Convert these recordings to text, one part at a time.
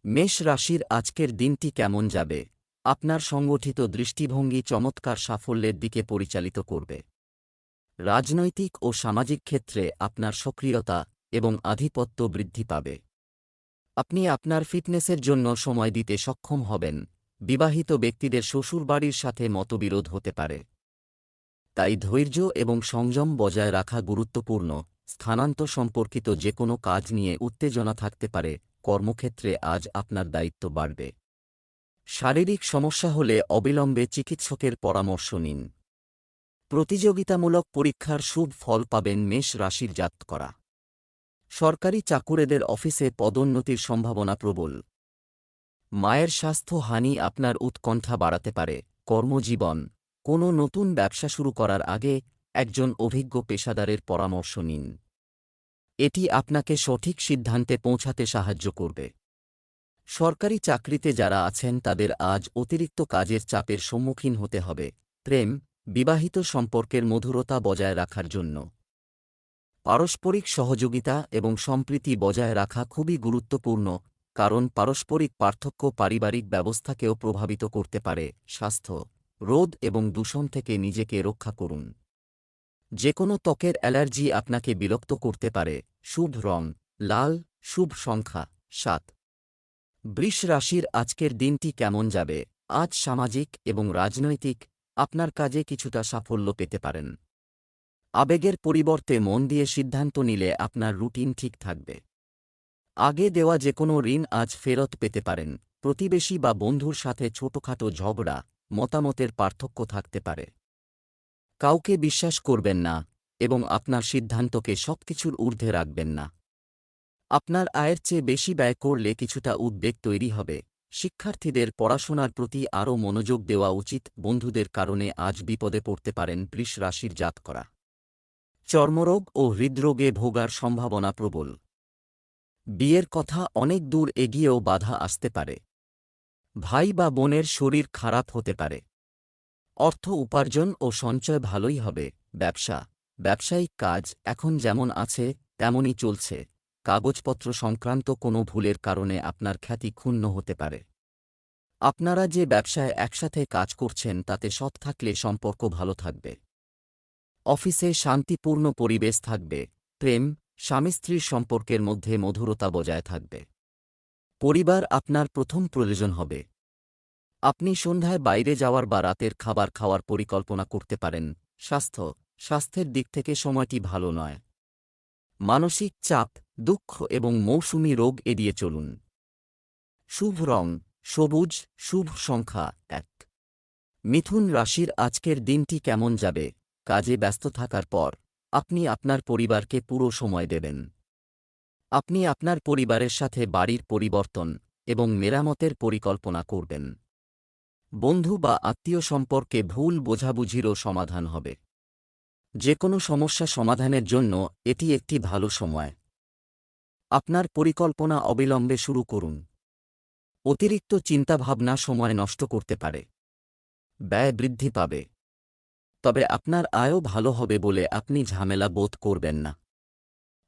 মেষ রাশির আজকের দিনটি কেমন যাবে? আপনার সংগঠিত দৃষ্টিভঙ্গি চমৎকার সাফল্যের দিকে পরিচালিত করবে। রাজনৈতিক ও সামাজিক ক্ষেত্রে আপনার সক্রিয়তা এবং আধিপত্য বৃদ্ধি পাবে। আপনি আপনার ফিটনেসের জন্য সময় দিতে সক্ষম হবেন। বিবাহিত ব্যক্তিদের শ্বশুরবাড়ির সাথে মতবিরোধ হতে পারে, তাই ধৈর্য এবং সংযম বজায় রাখা গুরুত্বপূর্ণ। স্থানান্তর সম্পর্কিত যে কোনো কাজ নিয়ে উত্তেজনা থাকতে পারে। কর্মক্ষেত্রে আজ আপনার দায়িত্ব বাড়বে। শারীরিক সমস্যা হলে অবিলম্বে চিকিৎসকের পরামর্শ নিন। প্রতিযোগিতামূলক পরীক্ষার শুভ ফল পাবেন মেষ রাশির জাতকরা। সরকারি চাকুরেদের অফিসে পদোন্নতির সম্ভাবনা প্রবল। মায়ের স্বাস্থ্য হানি আপনার উৎকণ্ঠা বাড়াতে পারে। কর্মজীবন, কোনো নতুন ব্যবসা শুরু করার আগে একজন অভিজ্ঞ পেশাদারের পরামর্শ নিন। এটি আপনাকে সঠিক সিদ্ধান্তে পৌঁছাতে সাহায্য করবে। সরকারি চাকরিতে যারা আছেন তাদের আজ অতিরিক্ত কাজের চাপের সম্মুখীন হতে হবে। প্রেম, বিবাহিত সম্পর্কের মধুরতা বজায় রাখার জন্য পারস্পরিক সহযোগিতা এবং সম্প্রীতি বজায় রাখা খুবই গুরুত্বপূর্ণ, কারণ পারস্পরিক পার্থক্য পারিবারিক ব্যবস্থাকেও প্রভাবিত করতে পারে। স্বাস্থ্য, রোদ এবং দূষণ থেকে নিজেকে রক্ষা করুন। যে কোনো ত্বকের অ্যালার্জি আপনাকে বিরক্ত করতে পারে। শুভ রং লাল, শুভ সংখ্যা 7। বৃষ রাশির আজকের দিনটি কেমন যাবে? আজ সামাজিক এবং রাজনৈতিক আপনার কাজে কিছুটা সাফল্য পেতে পারেন। আবেগের পরিবর্তে মন দিয়ে সিদ্ধান্ত নিলে আপনার রুটিন ঠিক থাকবে। আগে দেওয়া যে কোনো ঋণ আজ ফেরত পেতে পারেন। প্রতিবেশী বা বন্ধুর সাথে ছোটখাটো ঝগড়া, মতামতের পার্থক্য থাকতে পারে। কাউকে বিশ্বাস করবেন না এবং আপনার সিদ্ধান্তকে সবকিছুর ঊর্ধ্বে রাখবেন না। আপনার আয়ের চেয়ে বেশি ব্যয় করলে কিছুটা উদ্বেগ তৈরি হবে। শিক্ষার্থীদের পড়াশোনার প্রতি আরও মনোযোগ দেওয়া উচিত। বন্ধুদের কারণে আজ বিপদে পড়তে পারেন বৃষ রাশির জাতকরা। চর্মরোগ ও হৃদরোগে ভোগার সম্ভাবনা প্রবল। বিয়ের কথা অনেক দূর এগিয়েও বাধা আসতে পারে। ভাই বা বোনের শরীর খারাপ হতে পারে। অর্থ উপার্জন ও সঞ্চয় ভালোই হবে। ব্যবসা, ব্যবসায়িক কাজ এখন যেমন আছে তেমনই চলছে। কাগজপত্র সংক্রান্ত কোনো ভুলের কারণে আপনার খ্যাতি ক্ষুণ্ণ হতে পারে। আপনারা যে ব্যবসায় একসাথে কাজ করছেন তাতে সৎ থাকলে সম্পর্ক ভালো থাকবে। অফিসে শান্তিপূর্ণ পরিবেশ থাকবে। প্রেম, স্বামী স্ত্রীর সম্পর্কের মধ্যে মধুরতা বজায় থাকবে। পরিবার আপনার প্রথম প্রয়োজন হবে। আপনি সন্ধ্যায় বাইরে যাওয়ার বা রাতের খাবার খাওয়ার পরিকল্পনা করতে পারেন। স্বাস্থ্যের দিক থেকে সময়টি ভালো নয়। মানসিক চাপ, দুঃখ এবং মৌসুমী রোগ এড়িয়ে চলুন। শুভ রং সবুজ, শুভ সংখ্যা 1। মিথুন রাশির আজকের দিনটি কেমন যাবে? কাজে ব্যস্ত থাকার পর আপনি আপনার পরিবারকে পুরো সময় দেবেন। আপনি আপনার পরিবারের সাথে বাড়ির পরিবর্তন এবং মেরামতের পরিকল্পনা করবেন। বন্ধু বা আত্মীয় সম্পর্কে ভুল বোঝাবুঝিরও সমাধান হবে। যে কোনো সমস্যা সমাধানের জন্য এটি একটি ভালো সময়। আপনার পরিকল্পনা অবিলম্বে শুরু করুন। অতিরিক্ত চিন্তাভাবনা সময় নষ্ট করতে পারে। ব্যয় বৃদ্ধি পাবে, তবে আপনার আয়ও ভালো হবে বলে আপনি ঝামেলা বোধ করবেন না।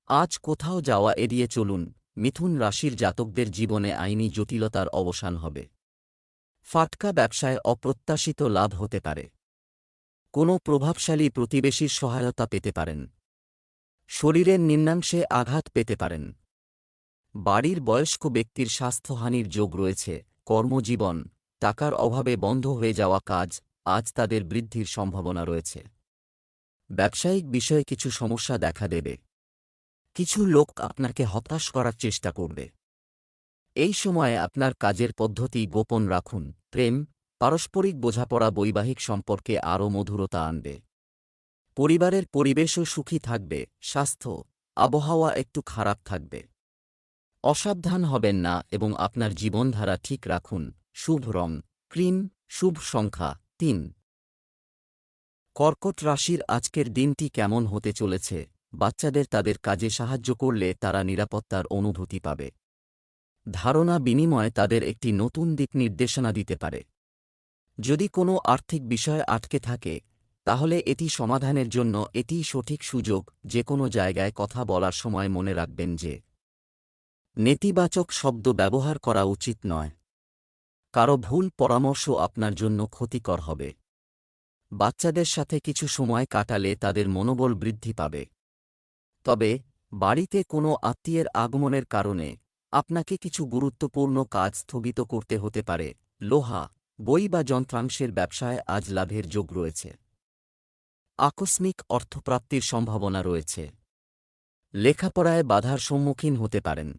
আজ কোথাও যাওয়া এড়িয়ে চলুন। মিথুন রাশির জাতকদের জীবনে আইনি জটিলতার অবসান হবে। ফাটকা ব্যবসায় অপ্রত্যাশিত লাভ হতে পারে। কোনো প্রভাবশালী প্রতিবেশীর সহায়তা পেতে পারেন। শরীরের নিম্নাংশে আঘাত পেতে পারেন। বাড়ির বয়স্ক ব্যক্তির স্বাস্থ্যহানির যোগ রয়েছে। কর্মজীবন, টাকার অভাবে বন্ধ হয়ে যাওয়া কাজ আজ তাদের বৃদ্ধির সম্ভাবনা রয়েছে। ব্যবসায়িক বিষয়ে কিছু সমস্যা দেখা দেবে। কিছু লোক আপনাকে হতাশ করার চেষ্টা করবে। এই সময়ে আপনার কাজের পদ্ধতি গোপন রাখুন। প্রেম, পারস্পরিক বোঝাপড়া বৈবাহিক সম্পর্কে আরও মধুরতা আনবে। পরিবারের পরিবেশও সুখী থাকবে। স্বাস্থ্য, আবহাওয়া একটু খারাপ থাকবে। অসাবধান হবেন না এবং আপনার জীবনধারা ঠিক রাখুন। শুভ রং ক্রিম, শুভ সংখ্যা 3। কর্কট রাশির আজকের দিনটি কেমন হতে চলেছে? বাচ্চাদের তাদের কাজে সাহায্য করলে তারা নিরাপত্তার অনুভূতি পাবে। ধারণা বিনিময় তাদের একটি নতুন দিক নির্দেশনা দিতে পারে। যদি কোনো আর্থিক বিষয় আটকে থাকে তাহলে এটি সমাধানের জন্য এটিই সঠিক সুযোগ। যে কোনো জায়গায় কথা বলার সময় মনে রাখবেন যে নেতিবাচক শব্দ ব্যবহার করা উচিত নয়। কারো ভুল পরামর্শ আপনার জন্য ক্ষতিকর হবে। বাচ্চাদের সাথে কিছু সময় কাটালে তাদের মনোবল বৃদ্ধি পাবে। তবে বাড়িতে কোনো আত্মীয়ের আগমনের কারণে আপনাকে কিছু গুরুত্বপূর্ণ কাজ স্থগিত করতে হতে পারে। লোহা, বই বা যন্ত্রাংশের ব্যবসায় আজ লাভের যোগ রয়েছে। আকস্মিক অর্থপ্রাপ্তির সম্ভাবনা রয়েছে। লেখাপড়ায় বাধার সম্মুখীন হতে পারেন।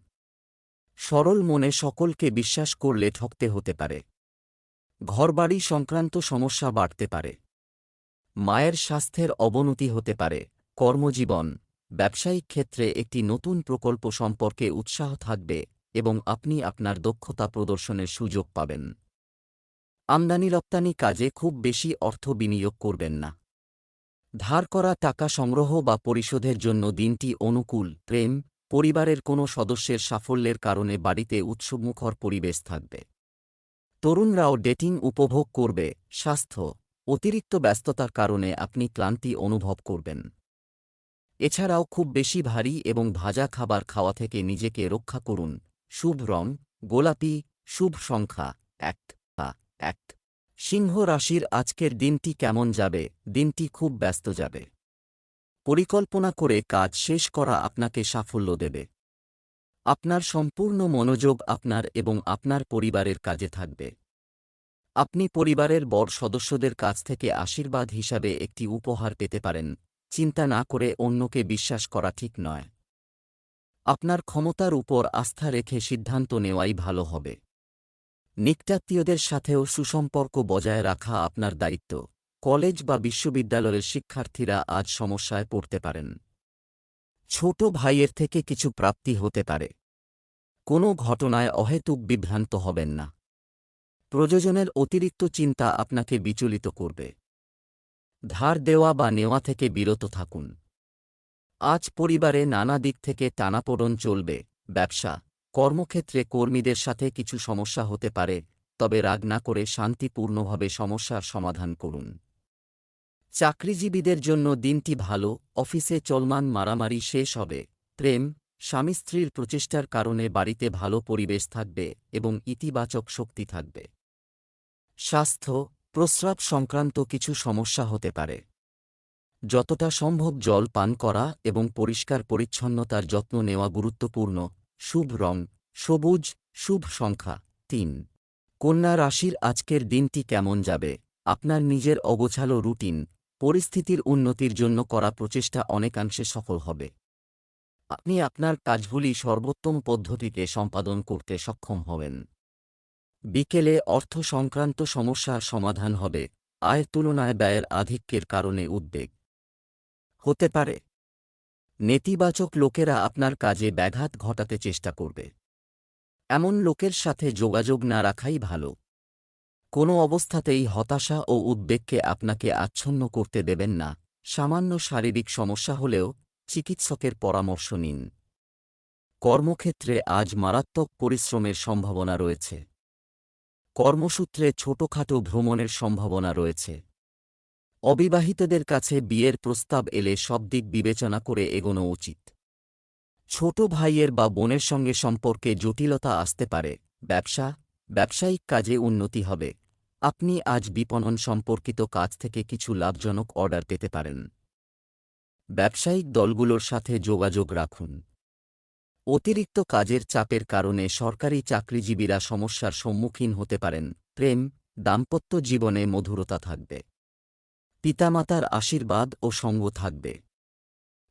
সরল মনে সকলকে বিশ্বাস করলে ঠকতে হতে পারে। ঘরবাড়ি সংক্রান্ত সমস্যা বাড়তে পারে। মায়ের স্বাস্থ্যের অবনতি হতে পারে। কর্মজীবন, ব্যবসায়িক ক্ষেত্রে একটি নতুন প্রকল্প সম্পর্কে উৎসাহ থাকবে এবং আপনি আপনার দক্ষতা প্রদর্শনের সুযোগ পাবেন। আমদানি রপ্তানি কাজে খুব বেশি অর্থ বিনিয়োগ করবেন না। ধার করা টাকা সংগ্রহ বা পরিশোধের জন্য দিনটি অনুকূল। প্রেম, পরিবারের কোনো সদস্যের সাফল্যের কারণে বাড়িতে উৎসবমুখর পরিবেশ থাকবে। তরুণরাও ডেটিং উপভোগ করবে। স্বাস্থ্য, অতিরিক্ত ব্যস্ততার কারণে আপনি ক্লান্তি অনুভব করবেন। এছাড়াও খুব বেশি ভারী এবং ভাজা খাবার খাওয়া থেকে নিজেকে রক্ষা করুন। শুভ রং গোলাপি, শুভ সংখ্যা 1। সিংহ রাশির আজকের দিনটি কেমন যাবে? দিনটি খুব ব্যস্ত যাবে। পরিকল্পনা করে কাজ শেষ করা আপনাকে সাফল্য দেবে। আপনার সম্পূর্ণ মনোযোগ আপনার এবং আপনার পরিবারের কাজে থাকবে। আপনি পরিবারের বড় সদস্যদের কাছ থেকে আশীর্বাদ হিসাবে একটি উপহার পেতে পারেন। চিন্তা না করে অন্যকে বিশ্বাস করা ঠিক নয়। আপনার ক্ষমতার উপর আস্থা রেখে সিদ্ধান্ত নেওয়াই ভালো হবে। নিকটাত্মীয়দের সাথেও সুসম্পর্ক বজায় রাখা আপনার দায়িত্ব। কলেজ বা বিশ্ববিদ্যালয়ের শিক্ষার্থীরা আজ সমস্যায় পড়তে পারেন। ছোট ভাইয়ের থেকে কিছু প্রাপ্তি হতে পারে। কোনো ঘটনায় অহেতুক বিভ্রান্ত হবেন না। প্রয়োজনের অতিরিক্ত চিন্তা আপনাকে বিচলিত করবে। ধার দেওয়া বা নেওয়া থেকে বিরত থাকুন। আজ পরিবারে নানা দিক থেকে টানাপোড়েন চলবে। ব্যবসা, কর্মক্ষেত্রে কর্মীদের সাথে কিছু সমস্যা হতে পারে, তবে রাগ না করে শান্তিপূর্ণভাবে সমস্যার সমাধান করুন। চাকরিজীবীদের জন্য দিনটি ভালো। অফিসে চলমান মারামারি শেষ হবে। প্রেম, স্বামী স্ত্রীর প্রচেষ্টার কারণে বাড়িতে ভালো পরিবেশ থাকবে এবং ইতিবাচক শক্তি থাকবে। স্বাস্থ্য, প্রস্রাব সংক্রান্ত কিছু সমস্যা হতে পারে। যতটা সম্ভব জল পান করা এবং পরিষ্কার পরিচ্ছন্নতার যত্ন নেওয়া গুরুত্বপূর্ণ। শুভ রং সবুজ, শুভ সংখ্যা 3। কন্যা রাশির আজকের দিনটি কেমন যাবে? আপনার নিজের অগোছালো রুটিন, পরিস্থিতির উন্নতির জন্য করা প্রচেষ্টা অনেকাংশে সফল হবে। আপনি আপনার কাজগুলি সর্বোত্তম পদ্ধতিতে সম্পাদন করতে সক্ষম হবেন। বিকেলে অর্থ সংক্রান্ত সমস্যার সমাধান হবে। আয়ের তুলনায় ব্যয়ের আধিক্যের কারণে উদ্বেগ হতে পারে। নেতিবাচক লোকেরা আপনার কাজে ব্যাঘাত ঘটাতে চেষ্টা করবে। এমন লোকের সাথে যোগাযোগ না রাখাই ভালো। কোনো অবস্থাতেই হতাশা ও উদ্বেগকে আপনাকে আচ্ছন্ন করতে দেবেন না। সামান্য শারীরিক সমস্যা হলেও চিকিৎসকের পরামর্শ নিন। কর্মক্ষেত্রে আজ মারাত্মক পরিশ্রমের সম্ভাবনা রয়েছে। কর্মসূত্রে ছোটখাটো ভ্রমণের সম্ভাবনা রয়েছে। অবিবাহিতদের কাছে বিয়ের প্রস্তাব এলে সব দিক বিবেচনা করে এগোনো উচিত। ছোট ভাইয়ের বা বোনের সঙ্গে সম্পর্কে জটিলতা আসতে পারে। ব্যবসায়িক কাজে উন্নতি হবে। আপনি আজ বিপণন সম্পর্কিত কাজ থেকে কিছু লাভজনক অর্ডার পেতে পারেন। ব্যবসায়িক দলগুলোর সাথে যোগাযোগ রাখুন। অতিরিক্ত কাজের চাপের কারণে সরকারি চাকরিজীবীরা সমস্যার সম্মুখীন হতে পারেন। প্রেম, দাম্পত্য জীবনে মধুরতা থাকবে। পিতামাতার আশীর্বাদ ও সঙ্গ থাকবে।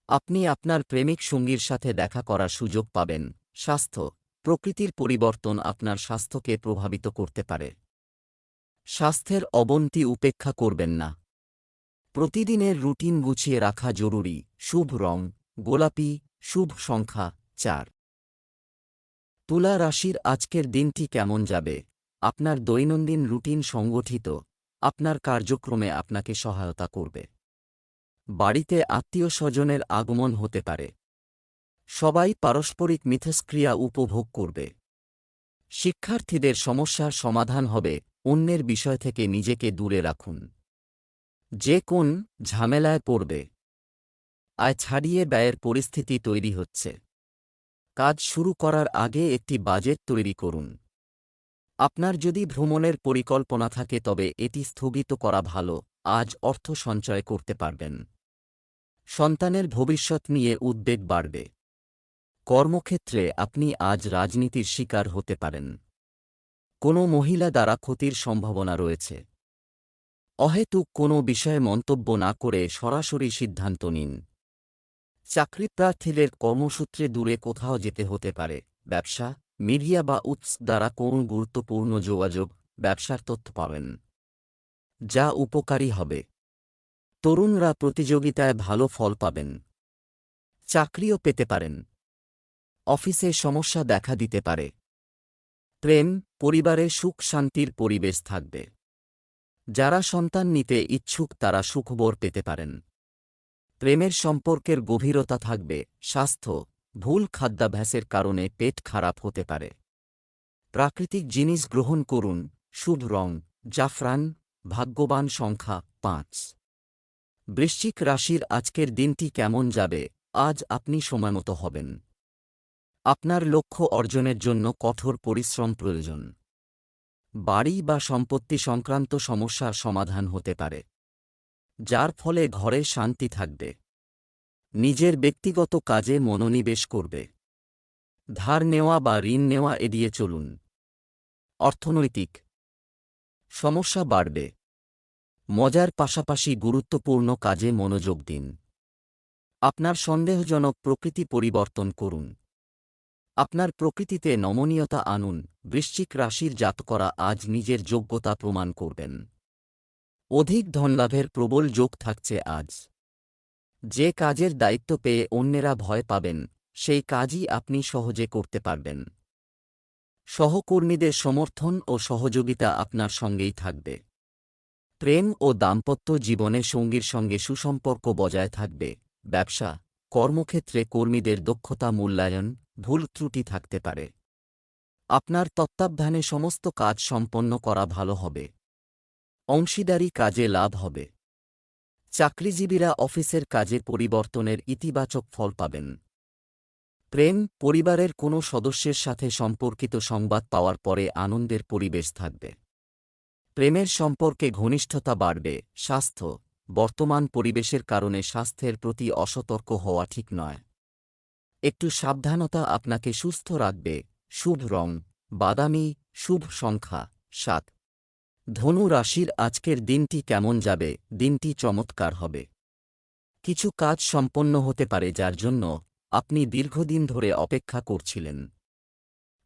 আপনি আপনার প্রেমিক সঙ্গীর সাথে দেখা করার সুযোগ পাবেন। স্বাস্থ্য, প্রকৃতির পরিবর্তন আপনার স্বাস্থ্যকে প্রভাবিত করতে পারে। স্বাস্থ্যের অবনতি উপেক্ষা করবেন না। প্রতিদিনের রুটিন গুছিয়ে রাখা জরুরি। শুভ রং গোলাপি, শুভ সংখ্যা 4। তুলা রাশির আজকের দিনটি কেমন যাবে? আপনার দৈনন্দিন রুটিন সংগঠিত। আপনার কার্যক্রমে আপনাকে সহায়তা করবে। বাড়িতে আত্মীয় স্বজনের আগমন হতে পারে। সবাই পারস্পরিক মিথস্ক্রিয়া উপভোগ করবে। শিক্ষার্থীদের সমস্যার সমাধান হবে। অন্যের বিষয় থেকে নিজেকে দূরে রাখুন। যে কোন ঝামেলায় পড়বে। আয় ছাড়িয়ে ব্যয়ের পরিস্থিতি তৈরি হচ্ছে। কাজ শুরু করার আগে একটি বাজেট তৈরি করুন। আপনার যদি ভ্রমণের পরিকল্পনা থাকে তবে এটি স্থগিত করা ভালো, আজ অর্থ সঞ্চয় করতে পারবেন। সন্তানের ভবিষ্যৎ নিয়ে উদ্বেগ বাড়বে। কর্মক্ষেত্রে আপনি আজ রাজনীতির শিকার হতে পারেন। কোনো মহিলা দ্বারা ক্ষতির সম্ভাবনা রয়েছে। অহেতুক কোনো বিষয়ে মন্তব্য না করে সরাসরি সিদ্ধান্ত নিন। চাকরিপ্রার্থীদের কর্মসূত্রে দূরে কোথাও যেতে হতে পারে। ব্যবসা, মিডিয়া বা উৎস দ্বারা কোনো গুরুত্বপূর্ণ যোগাযোগ, ব্যবসার তথ্য পাবেন, যা উপকারী হবে। তরুণরা প্রতিযোগিতায় ভালো ফল পাবেন। চাকরিও পেতে পারেন। অফিসে সমস্যা দেখা দিতে পারে। প্রেম, পরিবারে সুখ শান্তির পরিবেশ থাকবে। যারা সন্তান নিতে ইচ্ছুক তারা সুখবর পেতে পারেন। প্রেমের সম্পর্কের গভীরতা থাকবে। স্বাস্থ্য, ভুল খাদ্যাভ্যাসের কারণে পেট খারাপ হতে পারে। প্রাকৃতিক জিনিস গ্রহণ করুন। শুভ রং জাফরান। ভাগ্যবান সংখ্যা 5। বৃশ্চিক রাশির আজকের দিনটি কেমন যাবে? আজ আপনি সময়মতো হবেন। আপনার লক্ষ্য অর্জনের জন্য কঠোর পরিশ্রম প্রয়োজন। বাড়ি বা সম্পত্তি সংক্রান্ত সমস্যার সমাধান হতে পারে, যার ফলে ঘরে শান্তি থাকবে। নিজের ব্যক্তিগত কাজে মনোনিবেশ করবে। ধার নেওয়া বা ঋণ নেওয়া এড়িয়ে চলুন। অর্থনৈতিক সমস্যা বাড়বে। মজার পাশাপাশি গুরুত্বপূর্ণ কাজে মনোযোগ দিন। আপনার সন্দেহজনক প্রকৃতি পরিবর্তন করুন। আপনার প্রকৃতিতে নমনীয়তা আনুন। বৃশ্চিক রাশির জাতকরা আজ নিজের যোগ্যতা প্রমাণ করবেন। অধিক ধনলাভের প্রবল যোগ থাকছে আজ। যে কাজের দায়িত্ব পেয়ে অন্যেরা ভয় পাবেন, সেই কাজই আপনি সহজে করতে পারবেন। সহকর্মীদের সমর্থন ও সহযোগিতা আপনার সঙ্গেই থাকবে। প্রেম ও দাম্পত্য জীবনে সঙ্গীর সঙ্গে সুসম্পর্ক বজায় থাকবে। ব্যবসা, কর্মক্ষেত্রে কর্মীদের দক্ষতা মূল্যায়ন, ভুল ত্রুটি থাকতে পারে। আপনার তত্ত্বাবধানে সমস্ত কাজ সম্পন্ন করা ভালো হবে। অংশীদারি কাজে লাভ হবে। চাকরিজীবীরা অফিসের কাজে পরিবর্তনের ইতিবাচক ফল পাবেন। প্রেম, পরিবারের কোনো সদস্যের সাথে সম্পর্কিত সংবাদ পাওয়ার পরে আনন্দের পরিবেশ থাকবে। প্রেমের সম্পর্কে ঘনিষ্ঠতা বাড়বে। স্বাস্থ্য, বর্তমান পরিবেশের কারণে স্বাস্থ্যের প্রতি অসতর্ক হওয়া ঠিক নয়। একটু সাবধানতা আপনাকে সুস্থ রাখবে। শুভ রং বাদামি। শুভ সংখ্যা 7। ধনু রাশির আজকের দিনটি কেমন যাবে? দিনটি চমৎকার হবে। কিছু কাজ সম্পন্ন হতে পারে যার জন্য আপনি দীর্ঘদিন ধরে অপেক্ষা করছিলেন।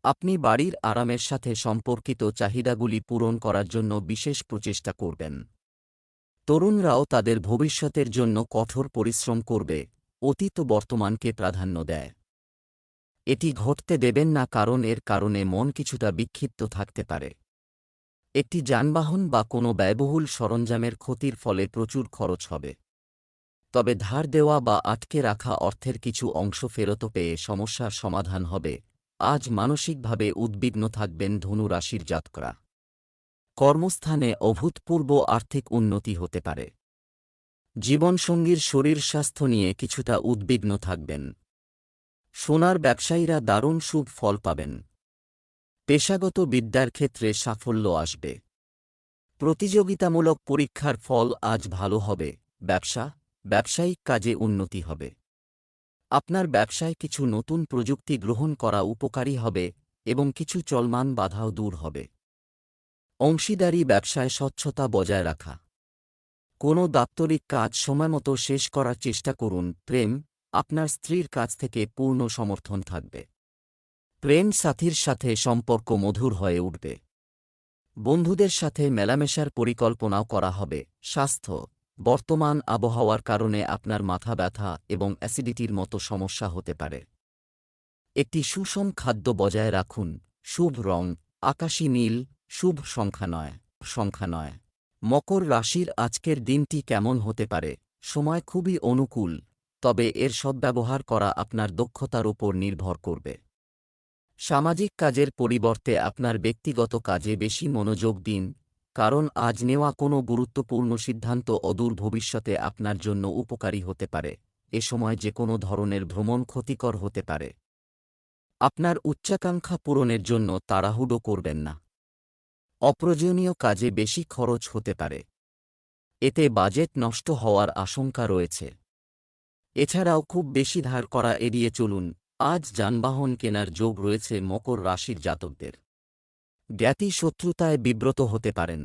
আপনি বাড়ির আরামের সাথে সম্পর্কিত চাহিদাগুলি পূরণ করার জন্য বিশেষ প্রচেষ্টা করবেন। তরুণরাও তাদের ভবিষ্যতের জন্য কঠোর পরিশ্রম করবে। অতীত বর্তমানকে প্রাধান্য দেয়। এটি ঘটতে দেবেন না, কারণ এর কারণে মন কিছুটা বিক্ষিপ্ত থাকতে পারে। একটি যানবাহন বা কোনো ব্যয়বহুল সরঞ্জামের ক্ষতির ফলে প্রচুর খরচ হবে। তবে ধার দেওয়া বা আটকে রাখা অর্থের কিছু অংশ ফেরত পেয়ে সমস্যার সমাধান হবে। আজ মানসিকভাবে উদ্বিগ্ন থাকবেন ধনু রাশির জাতকরা। কর্মস্থানে অভূতপূর্ব আর্থিক উন্নতি হতে পারে। জীবনসঙ্গীর শরীর স্বাস্থ্য নিয়ে কিছুটা উদ্বিগ্ন থাকবেন। সোনার ব্যবসায়ীরা দারুণ শুভ ফল পাবেন। পেশাগত বিদ্যার ক্ষেত্রে সাফল্য আসবে। প্রতিযোগিতামূলক পরীক্ষার ফল আজ ভালো হবে। ব্যবসা, ব্যবসায়িক কাজে উন্নতি হবে। আপনার ব্যবসায় কিছু নতুন প্রযুক্তি গ্রহণ করা উপকারী হবে এবং কিছু চলমান বাধাও দূর হবে। অংশীদারি ব্যবসায় স্বচ্ছতা বজায় রাখা। কোনো দাপ্তরিক কাজ সময়মতো শেষ করার চেষ্টা করুন। প্রেম, আপনার স্ত্রীর কাছ থেকে পূর্ণ সমর্থন থাকবে। প্রেম সাথীর সাথে সম্পর্ক মধুর হয়ে উঠবে। বন্ধুদের সাথে মেলামেশার পরিকল্পনাও করা হবে। স্বাস্থ্য, বর্তমান আবহাওয়ার কারণে আপনার মাথা ব্যথা এবং অ্যাসিডিটির মতো সমস্যা হতে পারে। একটি সুষম খাদ্য বজায় রাখুন। শুভ রং আকাশী নীল। শুভ সংখ্যা 9। মকর রাশির আজকের দিনটি কেমন হতে পারে? সময় খুবই অনুকূল, তবে এর সদ্ব্যবহার করা আপনার দক্ষতার উপর নির্ভর করবে। সামাজিক কাজের পরিবর্তে আপনার ব্যক্তিগত কাজে বেশি মনোযোগ দিন, কারণ আজ নেওয়া কোনো গুরুত্বপূর্ণ সিদ্ধান্ত অদূর ভবিষ্যতে আপনার জন্য উপকারী হতে পারে। এ সময় যে কোনো ধরনের ভ্রমণ ক্ষতিকর হতে পারে। আপনার উচ্চাকাঙ্ক্ষা পূরণের জন্য তাড়াহুড়ো করবেন না। অপ্রয়োজনীয় কাজে বেশি খরচ হতে পারে। এতে বাজেট নষ্ট হওয়ার আশঙ্কা রয়েছে। এছাড়াও খুব বেশি ধার করা এড়িয়ে চলুন। আজ যানবাহন কেনার যোগ রয়েছে মকর রাশির জাতকদের। জ্ঞাতি শত্রুতায় বিব্রত হতে পারেন।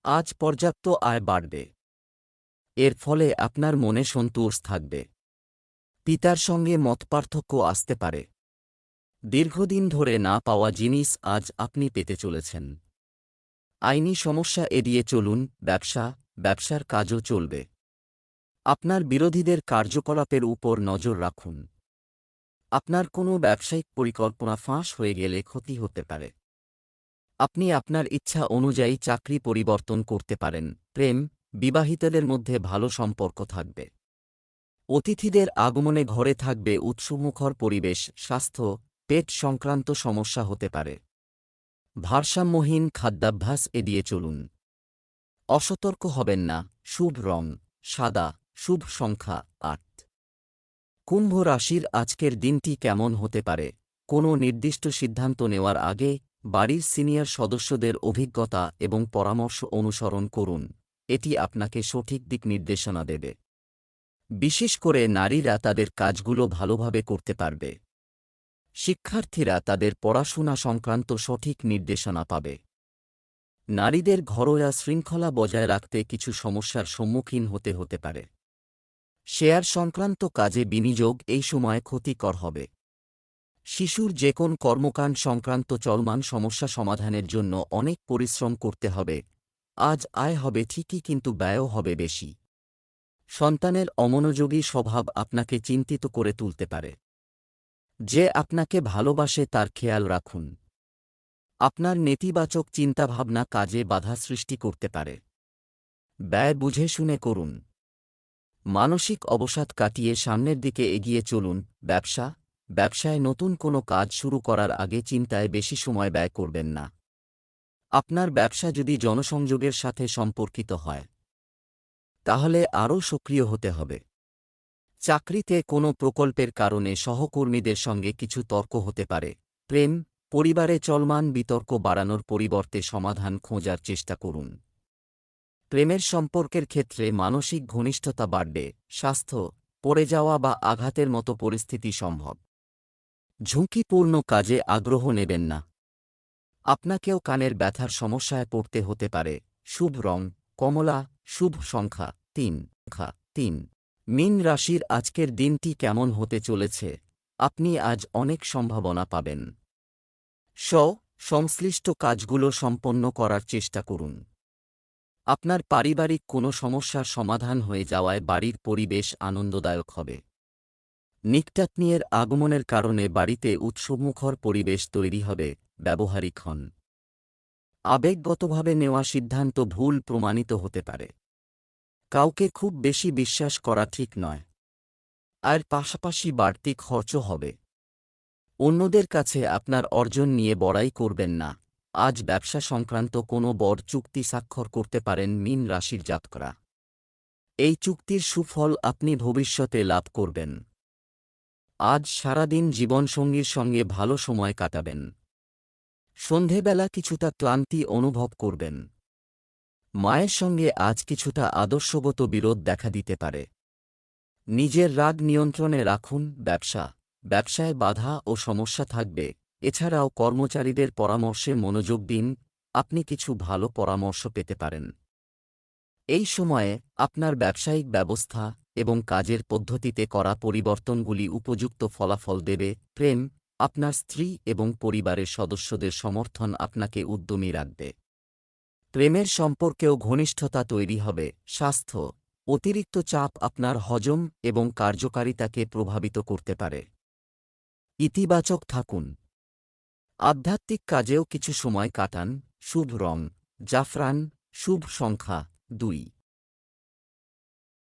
আজ পর্যাপ্ত আয় বাড়বে। এর ফলে আপনার মনে সন্তোষ থাকবে। পিতার সঙ্গে মতপার্থক্য আসতে পারে। দীর্ঘদিন ধরে না পাওয়া জিনিস আজ আপনি পেতে চলেছেন। আইনি সমস্যা এড়িয়ে চলুন। ব্যবসার কাজও চলবে। আপনার বিরোধীদের কার্যকলাপের উপর নজর রাখুন। আপনার কোনো ব্যবসায়িক পরিকল্পনা ফাঁস হয়ে গেলে ক্ষতি হতে পারে। আপনি আপনার ইচ্ছা অনুযায়ী চাকরি পরিবর্তন করতে পারেন। বিবাহিতদের মধ্যে ভালো সম্পর্ক থাকবে। অতিথিদের আগমনে ঘরে থাকবে উৎসবমুখর পরিবেশ। স্বাস্থ্য, পেট সংক্রান্ত সমস্যা হতে পারে। ভারসাম্যহীন খাদ্যাভ্যাস এড়িয়ে চলুন। অসতর্ক হবেন না। শুভ রং সাদা। শুভ সংখ্যা ৮। কুম্ভ রাশির আজকের দিনটি কেমন হতে পারে? কোনো নির্দিষ্ট সিদ্ধান্ত নেওয়ার আগে বাড়ির সিনিয়র সদস্যদের অভিজ্ঞতা এবং পরামর্শ অনুসরণ করুন। এটি আপনাকে সঠিক দিক নির্দেশনা দেবে। বিশেষ করে নারীরা তাদের কাজগুলো ভালোভাবে করতে পারবে। শিক্ষার্থীরা তাদের পড়াশোনা সংক্রান্ত সঠিক নির্দেশনা পাবে। নারীদের ঘরোয়া শৃঙ্খলা বজায় রাখতে কিছু সমস্যার সম্মুখীন হতে পারে। শেয়ার সংক্রান্ত কাজে বিনিয়োগ এই সময় ক্ষতিকর হবে। শিশুর যে কোন কর্মকাণ্ড সংক্রান্ত চলমান সমস্যা সমাধানের জন্য অনেক পরিশ্রম করতে হবে। আজ আয় হবে ঠিকই, কিন্তু ব্যয়ও হবে বেশি। সন্তানের অমনোযোগী স্বভাব আপনাকে চিন্তিত করে তুলতে পারে। যে আপনাকে ভালোবাসে তার খেয়াল রাখুন। আপনার নেতিবাচক চিন্তাভাবনা কাজে বাধা সৃষ্টি করতে পারে। ব্যয় বুঝে শুনে করুন। মানসিক অবসাদ কাটিয়ে সামনের দিকে এগিয়ে চলুন। ব্যবসায় নতুন কোনো কাজ শুরু করার আগে চিন্তায় বেশি সময় ব্যয় করবেন না। আপনার ব্যবসা যদি জনসংযোগের সাথে সম্পর্কিত হয়, তাহলে আরও সক্রিয় হতে হবে। চাকরিতে কোনো প্রকল্পের কারণে সহকর্মীদের সঙ্গে কিছু তর্ক হতে পারে। পরিবারে চলমান বিতর্ক বাড়ানোর পরিবর্তে সমাধান খোঁজার চেষ্টা করুন। প্রেমের সম্পর্কের ক্ষেত্রে মানসিক ঘনিষ্ঠতা বাড়বে। স্বাস্থ্য, পড়ে যাওয়া বা আঘাতের মতো পরিস্থিতি সম্ভব। ঝুঁকিপূর্ণ কাজে আগ্রহ নেবেন না। আপনাকেও কানের ব্যথার সমস্যায় পড়তে হতে পারে। শুভ রং কমলা। শুভ সংখ্যা ৩। মীন রাশির আজকের দিনটি কেমন হতে চলেছে? আপনি আজ অনেক সম্ভাবনা পাবেন। সংশ্লিষ্ট কাজগুলো সম্পন্ন করার চেষ্টা করুন। আপনার পারিবারিক কোনো সমস্যার সমাধান হয়ে যাওয়ায় বাড়ির পরিবেশ আনন্দদায়ক হবে। নিকটাত্মীয়ের আগমনের কারণে বাড়িতে উৎসবমুখর পরিবেশ তৈরি হবে। ব্যবহারিক হন। আবেগগতভাবে নেওয়া সিদ্ধান্ত ভুল প্রমাণিত হতে পারে। কাউকে খুব বেশি বিশ্বাস করা ঠিক নয়। আর পাশাপাশি বাড়তি খরচও হবে। অন্যদের কাছে আপনার অর্জন নিয়ে বড়াই করবেন না। আজ ব্যবসা সংক্রান্ত কোনো বড় চুক্তি স্বাক্ষর করতে পারেন মীন রাশির জাতকরা। এই চুক্তির সুফল আপনি ভবিষ্যতে লাভ করবেন। আজ সারাদিন জীবনসঙ্গীর সঙ্গে ভালো সময় কাটাবেন। সন্ধেবেলা কিছুটা ক্লান্তি অনুভব করবেন। মায়ের সঙ্গে আজ কিছুটা আদর্শগত বিরোধ দেখা দিতে পারে। নিজের রাগ নিয়ন্ত্রণে রাখুন। ব্যবসায় বাধা ও সমস্যা থাকবে। এছাড়াও কর্মচারীদের পরামর্শে মনোযোগ দিন। আপনি কিছু ভালো পরামর্শ পেতে পারেন। এই সময়ে আপনার ব্যবসায়িক ব্যবস্থা এবং কাজের পদ্ধতিতে করা পরিবর্তনগুলি উপযুক্ত ফলাফল দেবে। আপনার স্ত্রী এবং পরিবারের সদস্যদের সমর্থন আপনাকে উদ্যমী রাখবে। প্রেমের সম্পর্কেও ঘনিষ্ঠতা তৈরি হবে। স্বাস্থ্য, অতিরিক্ত চাপ আপনার হজম এবং কার্যকারিতাকে প্রভাবিত করতে পারে। ইতিবাচক থাকুন। আধ্যাত্মিক কাজেও কিছু সময় কাটান। শুভ রং জাফরান। শুভ সংখ্যা ২।